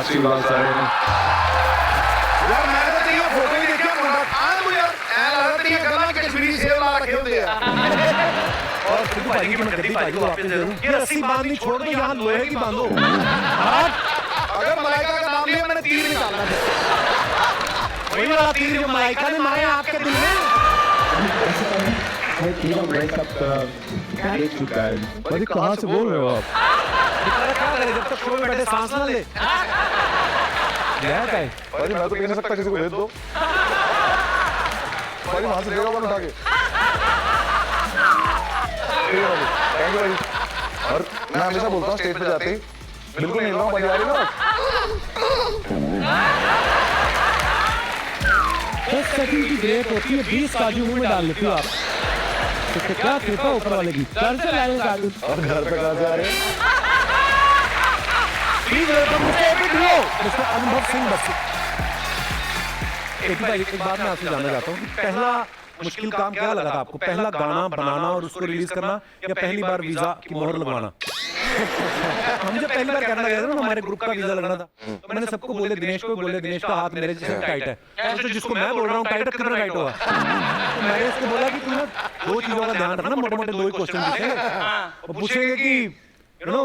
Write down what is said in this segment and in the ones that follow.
आशीर्वाद सारे ने यार मैं तो तेरी फोटो ही देखा मुंडा आन तू यार ऐ लगदा तेरी गल्लां कश्मीरी शेर ला रखे होंदे आ और सिद्धू भाई की मैं गद्दी भाई को वापस दे दूं। ये रस्सी बांधनी छोड़ दो, यहाँ लोहे की बांधो। अगर मलाइका का नाम लिया मैंने तीर निकालना था। वही वाला तीर जो मलाइका ने मारे आपके दिल में। तीनों ब्रेकअप देख चुका है। भाई कहाँ से बोल रहे हो आप? क्या करें जब तक शो में बैठे सांस ना ले। क्या है? भाई मैं तो कह नहीं सकता, किसी को भेज दो भाई, वहां से देगा वन उठा के। थैंक यू भाई। और मैं हमेशा बोलता हूँ स्टेज पे जाते ही बिल्कुल नहीं लाऊं बजा रही ना। 10 सेकंड की ब्रेक होती है, 20 काजू मुंह में डाल लेती हो आप। तो क्या कृपा ऊपर वाले की घर से लाए काजू और घर पे कहाँ से आ रहे हैं? प्लीज वेलकम मिस्टर अनुभव सिंह बस्सी। एक बात मैं आपसे जानना चाहता हूँ, पहला मुश्किल काम क्या लगा था आपको? पहला गाना बनाना और उसको रिलीज करना, या पहली बार वीजा की मोहर लगवाना? हम जब पहली बार कनाडा गए थे ना, हमारे ग्रुप का वीजा लगना था, तो मैंने सबको बोले, दिनेश को बोले, दिनेश का हाथ मेरे जैसे टाइट है। तो जिसको मैं बोल रहा हूँ टाइट है, कितना टाइट होगा? तो मैंने उसको बोला कि तू ना 2 चीजों का ध्यान रखना, मोटे मोटे 2 ही क्वेश्चन पूछेंगे और पूछेंगे कि you know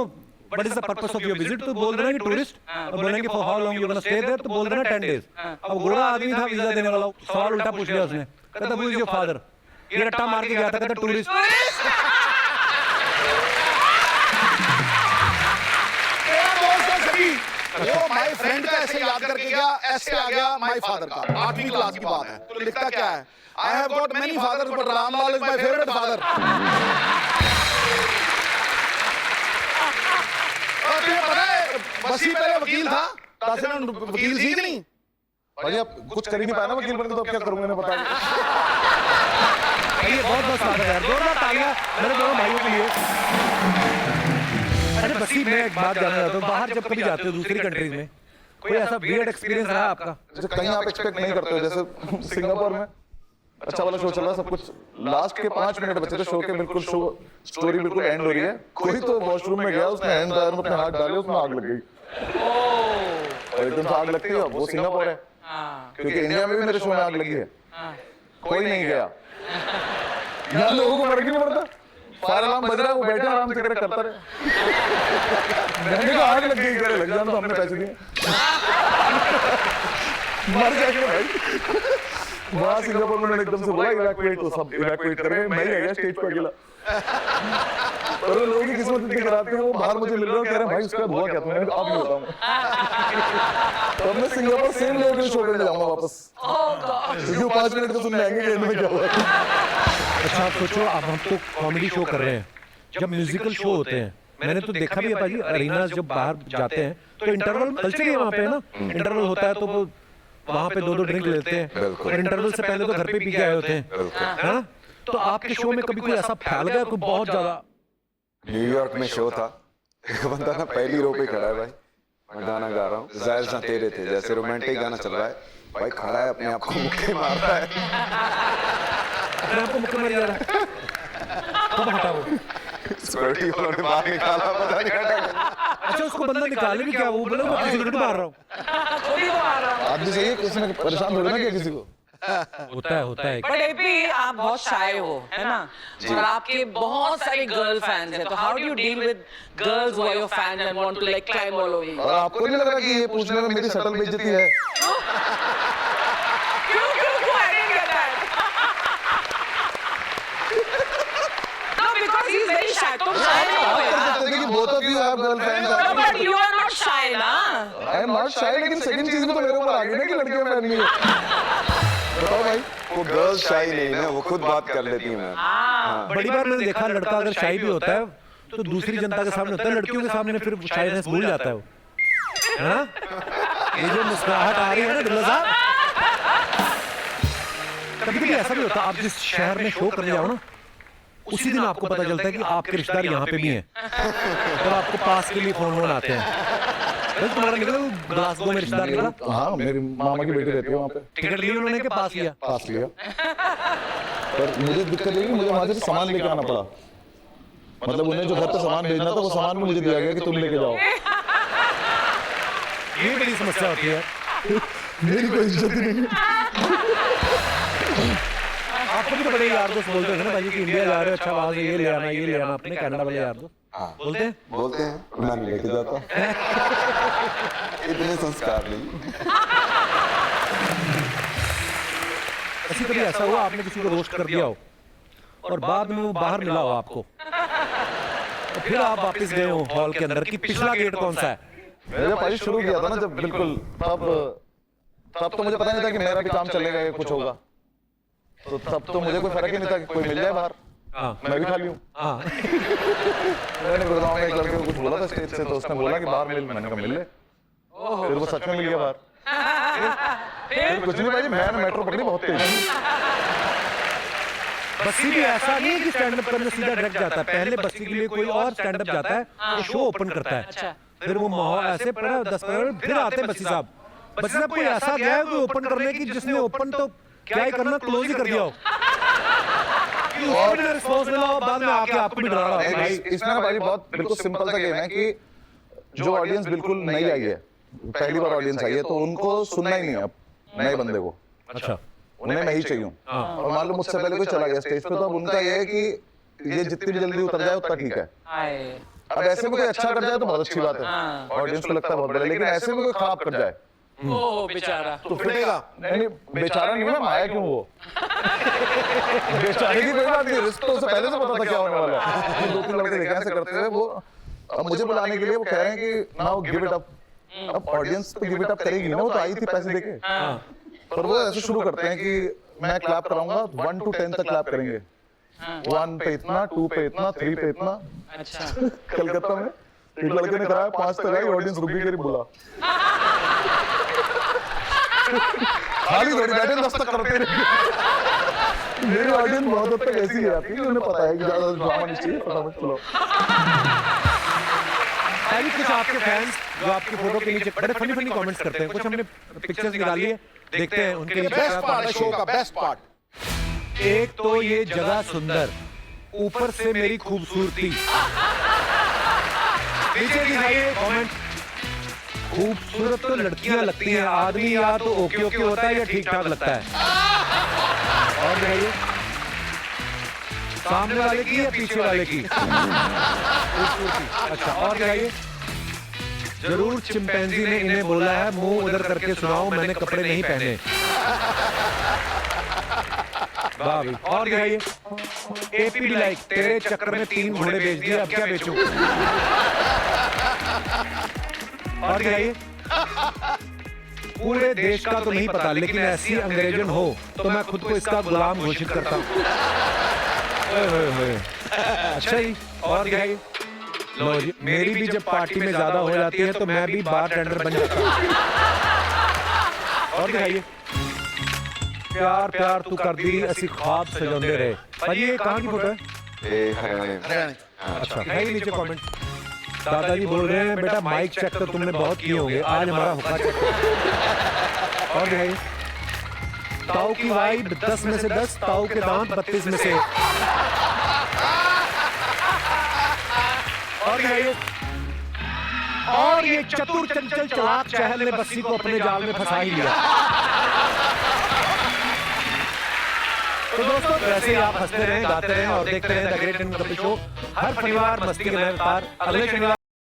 what is the purpose of your visit, तो बोल देना कि टूरिस्ट, और बोलेंगे for how long you gonna stay there, तो बोल देना 10 डेज। अब गोरा आदमी था वीजा देने वाला, सवाल उल्टा पूछ लिया उसने, कहता हु इज योर फादर? ये रट्टा मार के गया था, कहता टूरिस्ट। वो माय फ्रेंड का ऐसे याद करके गया, ऐसे आ गया माय फादर का। 8वीं क्लास की बात है, तो लिखता क्या है? I have got many fathers but Ramlal is my favourite father. और तुम्हें पता है बसी पहले वकील था, तासे ने वकील सीख नहीं। भाई आप कुछ कर ही नहीं पाया ना वकील बनकर, तो अब क्या करूंगा मैं बता। ये बहुत स्वागत है यार, जोरदार तालियां मेरे दोनों भाइयों के लिए। अरे बसी मैं एक बात जानना चाहता हूँ, बाहर जब कभी जाते हो दूसरी कंट्रीज में, कोई ऐसा वियर्ड एक्सपीरियंस रहा आपका? जैसे कहीं आप एक्सपेक्ट नहीं करते हो, जैसे सिंगापुर में अच्छा वाला शो चल रहा है, सब कुछ लास्ट के 5 मिनट बचे थे शो के, बिल्कुल शो स्टोरी बिल्कुल एंड हो रही है, कोई तो वॉशरूम में गया, उसने हैंड ड्रायर में अपने हाथ डाले, उसमें आग लग गई। और एकदम से आग लगती है, वो सिंगापुर है, क्योंकि इंडिया में भी मेरे शो में आग लगी है, कोई नहीं गया। यहाँ लोगों को फर्क ही नहीं पड़ता, फायर अलार्म बज रहा है, वो बैठे आराम से करता रहे। मैंने कहा आग लग गई, करे लग जाना, तो हमने पैसे दिए, मर जाएंगे भाई। वहाँ सिंगापुर में उन्होंने एकदम से बोला इवैक्यूएट, तो सब इवैक्यूएट करेंगे, मैं ही रह गया स्टेज पर अकेला। और लोगों की किस्मत इतनी खराब थी, वो बाहर मुझे मिल रहा है, कह रहे हैं भाई उसका हुआ क्या? मैंने कहा अब नहीं बताऊंगा। तो अब मैं सिंगापुर सेम लोगों के शो करने जाऊंगा वापस, क्योंकि वो 5 मिनट तो सुनने आएंगे कि इनमें क्या हुआ। अच्छा आप सोचो, अब हम तो कॉमेडी शो कर रहे हैं, जब म्यूजिकल शो होते हैं, मैंने तो देखा भी है भाई, अरीनास जब बाहर जाते हैं तो इंटरवल कल्चर ही वहाँ पे है ना, इंटरवल होता है तो वो वहाँ पे 2-2 ड्रिंक लेते हैं, और इंटरवल से पहले तो घर पे पी के आए होते हैं, है ना? तो आपके शो में कभी कोई ऐसा फैल गया कोई बहुत ज्यादा? न्यूयॉर्क में शो था, एक बंदा ना पहली रो पे खड़ा है भाई, मैं गाना गा रहा हूँ, ज़ाहिर सा तेरे थे, जैसे रोमांटिक गाना चल रहा है, भाई खड़ा है अपने आप को मुक्के मार रहा है। अपने आप को मुक्के मार रहा है, कब हटा वो? सिक्योरिटी वालों ने बाहर निकाला, पता नहीं हटा। अच्छा उसको बंदा निकाले भी क्या? वो बोले मैं सिगरेट मार रहा हूँ। आप भी सही है, किसी ने परेशान थोड़ी ना किया किसी को। होता है। बट एपी आप बहुत शाय हो, है ना? और आपके बहुत सारे गर्ल फैंस हैं, तो how do you deal with girls who are your fan and want to like climb all over you? और आपको नहीं लग रहा कि ये पूछने में मेरी सटल बेइज्जती है? क्यों I didn't get that. No because he is very shy, तुम शाय नहीं हो यार। कि both of you have girlfriends. But you are not shy ना। I am not shy, लेकिन सेकंड चीज में तो मेरे ऊपर आ गई ना कि लड़कियों में नहीं है। बताओ भाई। वो गर्ल्स शाई नहीं है, वो खुद बात कर लेती है। बड़ी बार मैंने देखा लड़का अगर शाई भी होता है तो दूसरी जनता के सामने होता है, लड़कियों के सामने फिर शाइनेस भूल जाता है वो, है ना? ये जो मुस्कुराहट आ रही है ना बिल्ला साहब, कभी-कभी ऐसा भी होता है, आप जिस शहर में शो करने जाओ ना, उसी दिन आपको पता चलता है कि आपके रिश्तेदार यहाँ पे भी हैं, और आपको पास के लिए फोन आते हैं। तुम्हारा निकला ग्लासगो में रिश्तेदार निकला? हाँ, मेरी मामा की बेटी रहती है वहाँ पे। टिकट ली उन्होंने के पास लिया? पास लिया। पर मुझे दिक्कत ये कि मुझे वहाँ से सामान लेके आना पड़ा, मतलब उन्हें जो घर पे सामान भेजना था वो सामान भी मुझे दिया गया कि तुम लेके जाओ। ये बड़ी समस्या होती है। मेरी कोई इज्जत ही नहीं है। आपको भी तो बड़े यार दोस्त बोलते हैं ना भाई कि इंडिया जा रहे हो, अच्छा वहां से ये ले आना अपने कनाडा वाले यार दोस्त हाँ बोलते हैं। बोलते हैं, मैं नहीं लेके जाता। इतने संस्कार नहीं। ऐसी कभी ऐसा हुआ आपने किसी को रोस्ट कर दिया हो और बाद में वो बाहर मिला हो आपको, तो फिर आप वापस गए हो हॉल के अंदर कि पिछला गेट कौन सा है? मैंने जब पाजी शुरू किया था ना, जब बिल्कुल तब तो मुझे पता नहीं था कि मेरा भी काम चलेगा या कुछ होगा, तो तब तो मुझे कोई फर्क ही नहीं था कि कोई मिल जाए बाहर, मैं भी खाली हूँ। हाँ मैंने गुड़गांव में एक लड़के को कुछ बोला था स्टेज से, तो उसने बोला कि बाहर मिल, मैंने कहा मिल ले, फिर वो सच में मिल गया बाहर। फिर कुछ नहीं भाई, मैंने मेट्रो पकड़ी बहुत तेज। बस्सी भी ऐसा नहीं है कि स्टैंड अप करने सीधा डायरेक्ट जाता है, पहले बस्सी के लिए कोई और स्टैंड अप जाता है, वो शो ओपन करता है, फिर वो माहौल ऐसे पड़ा 10-15 मिनट, फिर आते हैं बस्सी साहब। बस्सी साहब कोई ऐसा गया है कोई ओपन करने की जिसने ओपन तो क्या ही करना, क्लोज ही कर दिया हो, रिस्पॉन्स मिला हो, बाद में आके आपको भी डरा रहा हो भाई। इसमें ना भाई बहुत बिल्कुल सिंपल सा गेम है कि जो ऑडियंस बिल्कुल नई आई है, पहली बार ऑडियंस आई है, तो उनको सुनना ही नहीं है अब नए बंदे को। अच्छा उन्हें मैं ही चाहिए हूँ। और मान लो मुझसे पहले कोई चला गया स्टेज पे, तो अब उनका ये है कि ये जितनी भी जल्दी उतर जाए उतना ठीक है। अब ऐसे में कोई अच्छा कर जाए तो बहुत अच्छी बात है, ऑडियंस को लगता है बहुत बड़ा, लेकिन ऐसे में कोई खराब कर जाए ओ बेचारा तो फिटेगा। नहीं बेचारा नहीं है, माया क्यों वो? बेचारे की कोई बात नहीं, रिस्क तो उससे पहले से पता था क्या होने वाला है। 2-3 लड़के देखे ऐसे करते हुए, वो अब मुझे बुलाने के लिए वो कह रहे हैं कि नाउ गिव इट अप। अब ऑडियंस तो गिव इट अप करेगी ना, वो तो आई थी पैसे देके, पर वो ऐसे शुरू करते हैं कि मैं क्लैप कराऊंगा, 1 to 10 तक क्लैप करेंगे, 1 पे इतना, 2 पे इतना, 3 पे इतना। अच्छा कलकत्ता में एक लड़के ने कराया, 5 तक आई, ऑडियंस रुक गई, बोला खाली थोड़ी बैठे 10 तक करते रहे। मेरी ऑडियंस बहुत हद तक ऐसी है आती है, उन्हें पता है कि ज्यादा ड्रामा नहीं चाहिए, फटाफट चलो। अभी कुछ आपके फैंस जो आपकी फोटो के नीचे बड़े फनी फनी कमेंट्स करते हैं, कुछ हमने पिक्चर्स निकाली है, देखते हैं उनके नीचे बेस्ट क्या पार्ट है शो का, बेस्ट पार्ट। एक तो ये जगह सुंदर, ऊपर से मेरी खूबसूरती। नीचे दिखाइए कमेंट, खूबसूरत तो लड़कियां लगती हैं, आदमी या तो ओके ओके होता है या ठीक ठाक लगता है। और दिखाइए सामने वाले की या पीछे वाले की खूबसूरती। अच्छा और दिखाइए, जरूर चिंपैंजी ने इन्हें बोला है मुंह उधर करके सुनाओ, मैंने कपड़े नहीं पहने। वाह भाई। और दिखाइए, एपीडी लाइक, तेरे चक्कर में 3 घोड़े बेच दिए, अब क्या बेचूं। और दिखाइए, पूरे देश का तो नहीं पता, लेकिन ऐसी अंग्रेजन हो तो मैं खुद को इसका गुलाम घोषित करता हूं। अच्छा ही। और दिखाइए, लो जी, मेरी भी जब पार्टी में ज्यादा हो जाती है तो मैं भी बार टेंडर बन जाता हूँ। और दिखाइए, प्यार प्यार तू कर दी ऐसी ख्वाब सजाते रहे। भाई ये कहाँ की फोटो है? ये हरियाणा अच्छा दिखाइए नीचे कमेंट। दादाजी बोल रहे हैं बेटा माइक चेक तो तुमने बहुत किए होंगे, आज हमारा हुक्का चेक। और दिखाइए, ताऊ की वाइब 10 में से 10, ताऊ के दांत 32 में से। और दिखाइए, और ये चतुर चंचल चालाक चहल ने बस्सी को अपने जाल में फंसा ही लिया। तो दोस्तों वैसे ही आप हंसते रहें, गाते रहें और देखते रहें the great Indian Kapil show. हर शनिवार मस्ती के नए अवतार, अगले शनिवार